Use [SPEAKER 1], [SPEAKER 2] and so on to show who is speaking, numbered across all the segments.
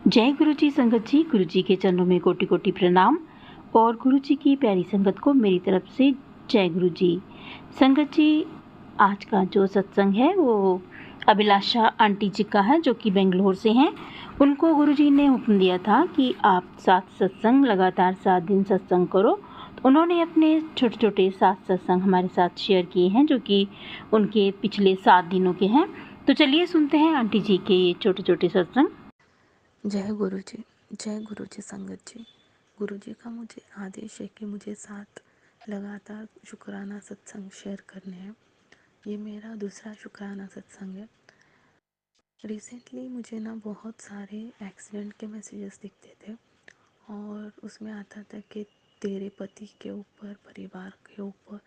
[SPEAKER 1] जय गुरु जी संगत जी, गुरु जी के चरणों में कोटि कोटि प्रणाम और गुरु जी की प्यारी संगत को मेरी तरफ से जय गुरु जी। संगत जी, आज का जो सत्संग है वो अभिलाषा आंटी जी का है, जो कि बेंगलोर से हैं। उनको गुरु जी ने हुक्म दिया था कि आप 7 सत्संग लगातार 7 दिन सत्संग करो। तो उन्होंने अपने छोटे छोटे 7 सत्संग हमारे साथ शेयर किए हैं, जो कि उनके पिछले 7 दिनों के हैं। तो चलिए सुनते हैं आंटी जी के ये छोटे छोटे सत्संग।
[SPEAKER 2] जय गुरु जी, जय गुरु जी संगत जी। गुरु जी का मुझे आदेश है कि मुझे 7 लगातार शुक्राना सत्संग शेयर करने हैं। ये मेरा दूसरा शुक्राना सत्संग है। रिसेंटली मुझे ना बहुत सारे एक्सीडेंट के मैसेजेस दिखते थे और उसमें आता था कि तेरे पति के ऊपर, परिवार के ऊपर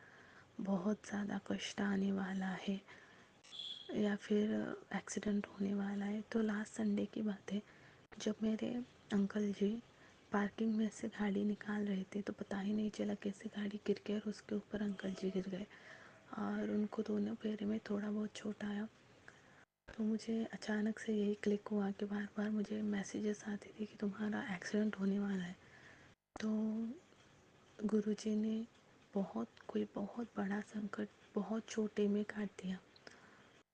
[SPEAKER 2] बहुत ज़्यादा कष्ट आने वाला है या फिर एक्सीडेंट होने वाला है। तो लास्ट संडे की बात है, जब मेरे अंकल जी पार्किंग में से गाड़ी निकाल रहे थे तो पता ही नहीं चला कैसे गाड़ी गिर गई और उसके ऊपर अंकल जी गिर गए और उनको दोनों पैर में थोड़ा बहुत चोट आया। तो मुझे अचानक से यही क्लिक हुआ कि बार बार मुझे मैसेजेस आते थे कि तुम्हारा एक्सीडेंट होने वाला है। तो गुरुजी ने कोई बहुत बड़ा संकट बहुत छोटे में काट दिया।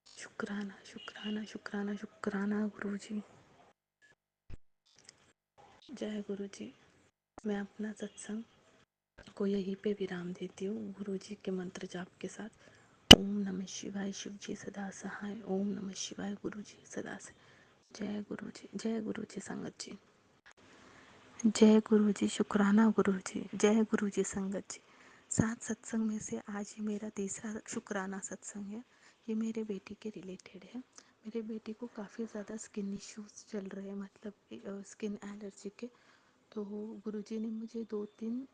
[SPEAKER 2] शुक्राना शुक्राना शुक्राना शुक्राना गुरुजी। जय गुरुजी। मैं अपना सत्संग को यहीं पे विराम देती हूँ गुरुजी के मंत्र जाप के साथ। ओम नमः शिवाय, शिव जी सदा सहाय। ओम नमः शिवाय, गुरुजी सदा से। जय गुरुजी, जय गुरुजी संगत जी। जय गुरुजी, शुक्राना गुरुजी। जय गुरुजी संगत जी। 7 सत्संग में से आज ये मेरा तीसरा शुक्राना सत्संग है। ये मेरे बेटी के रिलेटेड है। मेरे बेटी को काफ़ी ज़्यादा स्किन इश्यूज चल रहे हैं, मतलब स्किन एलर्जी के। तो गुरुजी ने मुझे 2-3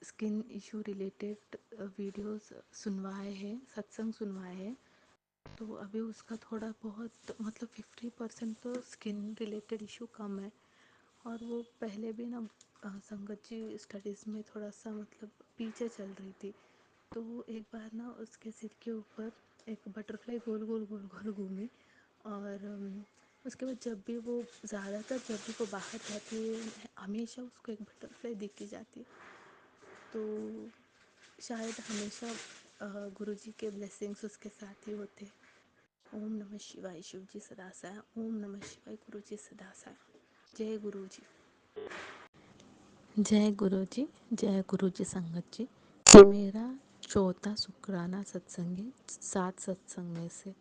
[SPEAKER 2] स्किन इशू रिलेटेड वीडियोस सुनवाए हैं, सत्संग सुनवाए हैं। तो अभी उसका थोड़ा बहुत मतलब 50% तो स्किन रिलेटेड इशू कम है। और वो पहले भी ना संगत जी स्टडीज़ में थोड़ा सा मतलब पीछे चल रही थी। तो एक बार ना उसके सिर के ऊपर एक बटरफ्लाई गोल गोल गोल गोल घूमी और उसके बाद जब भी वो बाहर जाती है हमेशा उसको एक बटरफ्लाई दिखी जाती है। तो शायद हमेशा गुरुजी के ब्लेसिंग्स उसके साथ ही होते। ओम नमः शिवाय, शिव जी सदा साय। ओम नमः शिवाय, गुरु जी सदा साय। जय गुरु जी। जय गुरु जी, जय गुरु जी संगत जी। ये मेरा चौथा शुक्राना सत्संग है 7 सत्संग में से।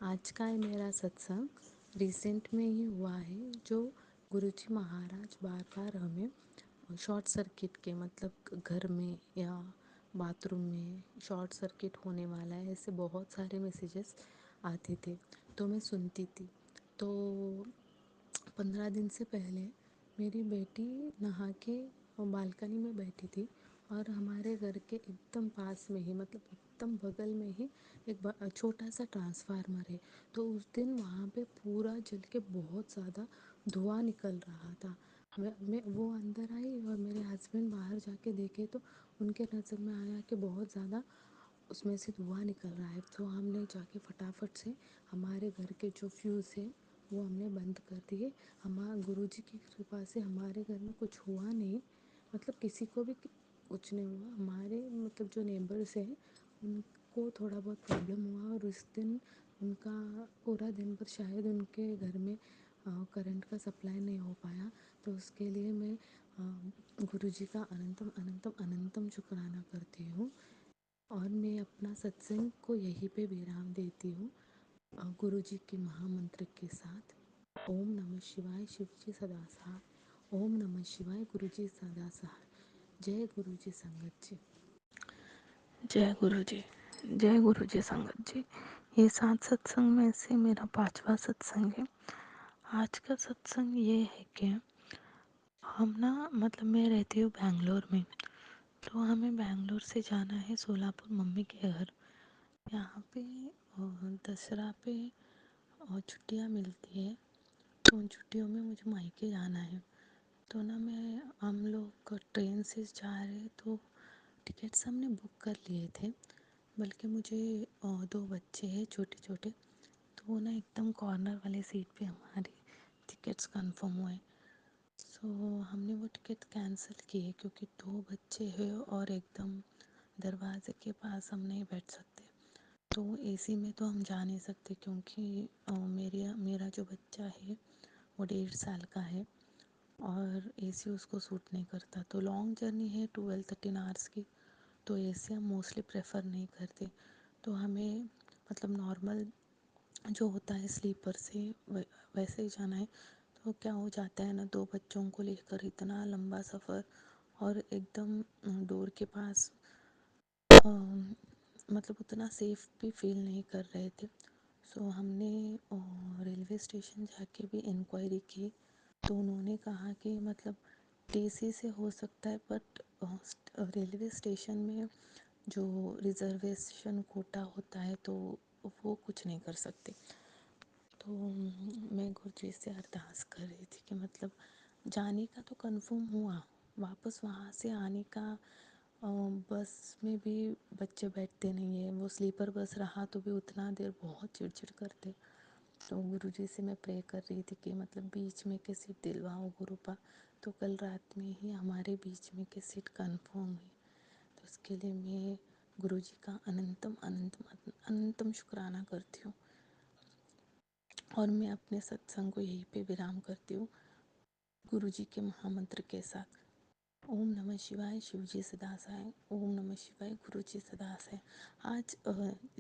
[SPEAKER 2] आज का है मेरा सत्संग रिसेंट में ही हुआ है, जो गुरुजी महाराज बार बार हमें शॉर्ट सर्किट के मतलब घर में या बाथरूम में शॉर्ट सर्किट होने वाला है, ऐसे बहुत सारे मैसेजेस आते थे। तो मैं सुनती थी। तो 15 दिन से पहले मेरी बेटी नहा के बालकनी में बैठी थी और हमारे घर के एकदम पास में ही मतलब एकदम बगल में ही एक छोटा सा ट्रांसफार्मर है। तो उस दिन वहाँ पे पूरा जल के बहुत ज़्यादा धुआं निकल रहा था। मैं वो अंदर आई और मेरे हस्बैंड बाहर जाके देखे तो उनके नज़र में आया कि बहुत ज़्यादा उसमें से धुआं निकल रहा है। तो हमने जाके फटाफट से हमारे घर के जो फ्यूज़ है वो हमने बंद कर दिए। हमारे गुरुजी की कृपा से हमारे घर में कुछ हुआ नहीं, मतलब किसी को भी कुछ नहीं हुआ। हमारे मतलब जो नेबर्स हैं उनको थोड़ा बहुत प्रॉब्लम हुआ और उस दिन उनका पूरा दिन भर शायद उनके घर में करंट का सप्लाई नहीं हो पाया। तो उसके लिए मैं गुरुजी का अनंतम अनंतम अनंतम शुक्राना करती हूँ और मैं अपना सत्संग को यहीं पे विराम देती हूँ गुरुजी के महामंत्र के साथ। ओम नमः शिवाय, शिव जी सदा सहाय। ओम नमः शिवाय, गुरु जी सदा सहाय। जय गुरु जी संगत जी। जय गुरु जी, जय गुरु जी संगत जी। ये 7 सत्संग में से मेरा 5वां सत्संग है। आज का सत्संग ये है कि हम ना मतलब मैं रहती हूँ बेंगलोर में। तो हमें बेंगलोर से जाना है सोलापुर मम्मी के घर। यहाँ पे दसरा पे छुट्टियाँ मिलती है, तो उन छुट्टियों में मुझे मायके जाना है। तो ना हम लोग ट्रेन से जा रहे तो टिकट्स हमने बुक कर लिए थे। बल्कि मुझे 2 बच्चे हैं छोटे छोटे, तो वो ना एकदम कॉर्नर वाले सीट पे हमारी टिकट्स कंफर्म हुए। सो हमने वो टिकट कैंसिल किए क्योंकि 2 बच्चे हैं और एकदम दरवाजे के पास हम नहीं बैठ सकते। तो एसी में तो हम जा नहीं सकते क्योंकि मेरा जो बच्चा है वो 1.5 साल का है और एसी उसको सूट नहीं करता। तो लॉन्ग जर्नी है 12-13 आवर्स की, तो एसी हम मोस्टली प्रेफर नहीं करते। तो हमें मतलब नॉर्मल जो होता है स्लीपर से वैसे ही जाना है। तो क्या हो जाता है ना, 2 बच्चों को लेकर इतना लंबा सफ़र और एकदम डोर के पास मतलब उतना सेफ भी फील नहीं कर रहे थे। सो हमने रेलवे स्टेशन जाके भी इंक्वायरी की, तो उन्होंने कहा कि मतलब टीसी से हो सकता है, बट रेलवे स्टेशन में जो रिजर्वेशन कोटा होता है तो वो कुछ नहीं कर सकते। तो मैं गुरुजी से अरदास कर रही थी कि मतलब जाने का तो कंफर्म हुआ, वापस वहाँ से आने का बस में भी बच्चे बैठते नहीं है, वो स्लीपर बस रहा तो भी उतना देर बहुत चिड़चिड़ करते। तो गुरुजी से मैं प्रे कर रही थी कि मतलब बीच में की सीट दिलवाओ गुरुपा। तो कल रात में ही हमारे बीच में की सीट कंफर्म हुई। तो उसके लिए मैं गुरुजी का अनंतम अनंतम अनंतम शुक्राना करती हूँ और मैं अपने सत्संग को यहीं पे विराम करती हूँ गुरुजी के महामंत्र के साथ। ओम नमः शिवाय, शिवजी सदा सहाय। ओम नमः शिवाय, गुरुजी सदा सहाय। आज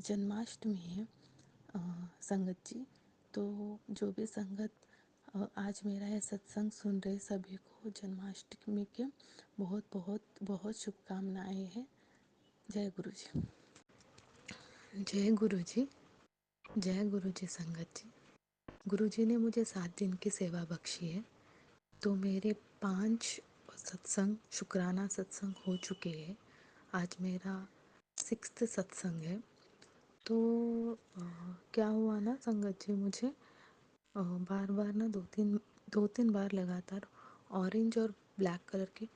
[SPEAKER 2] जन्माष्टमी है संगत जी। तो जो भी संगत आज मेरा यह सत्संग सुन रहे सभी को जन्माष्टमी के बहुत बहुत बहुत शुभकामनाएं हैं। जय गुरु जी। जय गुरु जी। जय गुरु जी संगत जी। गुरु जी ने मुझे 7 दिन की सेवा बख्शी है। तो मेरे 5 सत्संग शुक्राना सत्संग हो चुके हैं। आज मेरा 6th सत्संग है। तो क्या हुआ ना संगत जी, मुझे बार बार ना दो तीन बार लगातार ऑरेंज और ब्लैक कलर की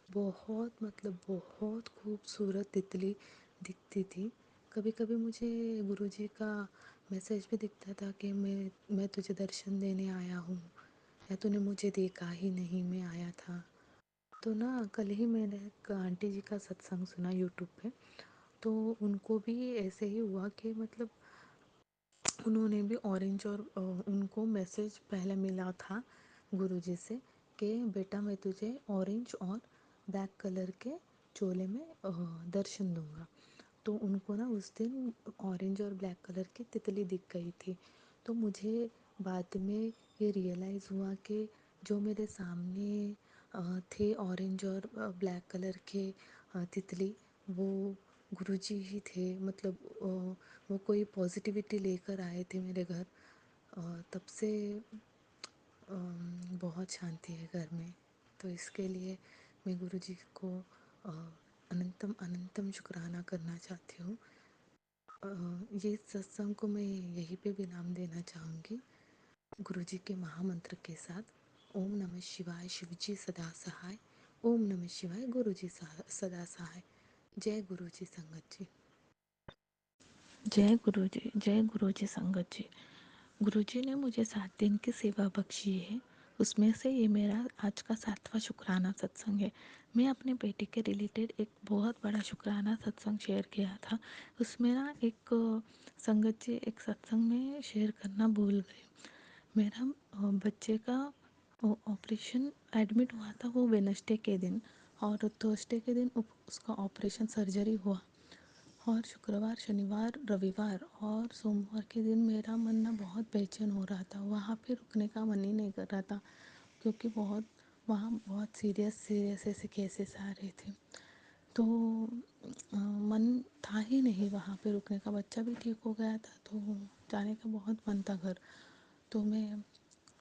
[SPEAKER 2] बहुत मतलब बहुत खूबसूरत तितली दिखती थी। कभी कभी मुझे गुरुजी का मैसेज भी दिखता था कि मैं तुझे दर्शन देने आया हूँ, या तूने मुझे देखा ही नहीं, मैं आया था। तो ना कल ही मैंने एक आंटी जी का सत्संग सुना यूट्यूब पे। तो उनको भी ऐसे ही हुआ कि मतलब उन्होंने भी ऑरेंज और उनको मैसेज पहले मिला था गुरुजी से कि बेटा मैं तुझे ऑरेंज और ब्लैक कलर के चोले में दर्शन दूंगा। तो उनको ना उस दिन ऑरेंज और ब्लैक कलर की तितली दिख गई थी। तो मुझे बाद में ये रियलाइज़ हुआ कि जो मेरे सामने थे ऑरेंज और ब्लैक कलर के तितली, वो गुरुजी ही थे। मतलब वो कोई पॉजिटिविटी लेकर आए थे मेरे घर। तब से बहुत शांति है घर में। तो इसके लिए मैं गुरुजी को अनंतम अनंतम शुक्राना करना चाहती हूँ। ये सत्संग को मैं यहीं पे विराम देना चाहूँगी गुरुजी के महामंत्र के साथ। ओम नमः शिवाय, शिवजी सदा सहाय। ओम नमः शिवाय, गुरुजी सदा सहाय। जय गुरुजी संगत जी। जय गुरु जी। जय गुरु जी संगत जी। गुरु जी ने मुझे 7 दिन की सेवा बख्शी है, उसमें से ये मेरा आज का 7वां शुक्राना सत्संग है। मैं अपने बेटे के रिलेटेड एक बहुत बड़ा शुक्राना सत्संग शेयर किया था। उसमें ना एक संगत जी एक सत्संग में शेयर करना भूल गए। मेरा बच्चे का ऑपरेशन एडमिट हुआ था वो वेडनेसडे के दिन, और थर्सडे के दिन उसका ऑपरेशन सर्जरी हुआ। और शुक्रवार, शनिवार, रविवार और सोमवार के दिन मेरा मन ना बहुत बेचैन हो रहा था। वहाँ पे रुकने का मन ही नहीं कर रहा था क्योंकि वहाँ बहुत सीरियस सीरियस ऐसे केसेस आ रहे थे। तो मन था ही नहीं वहाँ पे रुकने का। बच्चा भी ठीक हो गया था तो जाने का बहुत मन था घर। तो मैं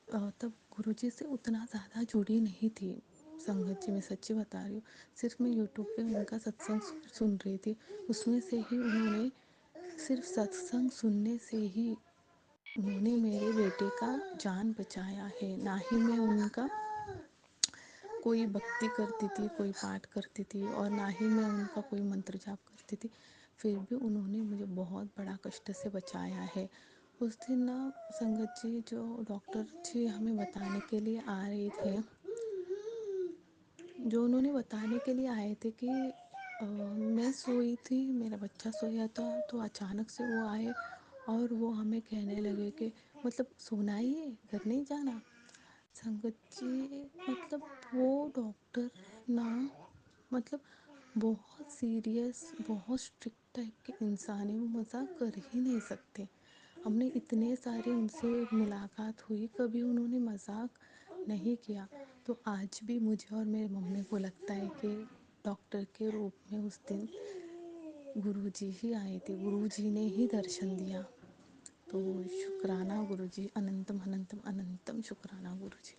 [SPEAKER 2] तब गुरुजी से उतना ज़्यादा जुड़ी नहीं थी संगत जी, मैं सच्ची बता रही हूँ। सिर्फ मैं यूट्यूब पे उनका सत्संग सुन रही थी। उसमें से ही उन्होंने, सिर्फ सत्संग सुनने से ही उन्होंने मेरे बेटे का जान बचाया है। ना ही मैं उनका कोई भक्ति करती थी, कोई पाठ करती थी, और ना ही मैं उनका कोई मंत्र जाप करती थी, फिर भी उन्होंने मुझे बहुत बड़ा कष्ट से बचाया है। उस दिन ना संगत जी जो डॉक्टर जी हमें बताने के लिए आ रहे थे, जो उन्होंने बताने के लिए आए थे कि मैं सोई थी, मेरा बच्चा सोया था, तो अचानक से वो आए और वो हमें कहने लगे कि मतलब सोना ही है, घर नहीं जाना। संगत जी मतलब वो डॉक्टर ना मतलब बहुत सीरियस, बहुत स्ट्रिक्ट टाइप के इंसान है, वो मजाक कर ही नहीं सकते। हमने इतने सारे उनसे मुलाकात हुई, कभी उन्होंने मजाक नहीं किया। तो आज भी मुझे और मेरे मम्मी को लगता है कि डॉक्टर के रूप में उस दिन गुरुजी ही आए थे, गुरुजी ने ही दर्शन दिया। तो शुक्राना गुरुजी, अनंतम अनंतम अनंतम शुक्राना गुरुजी।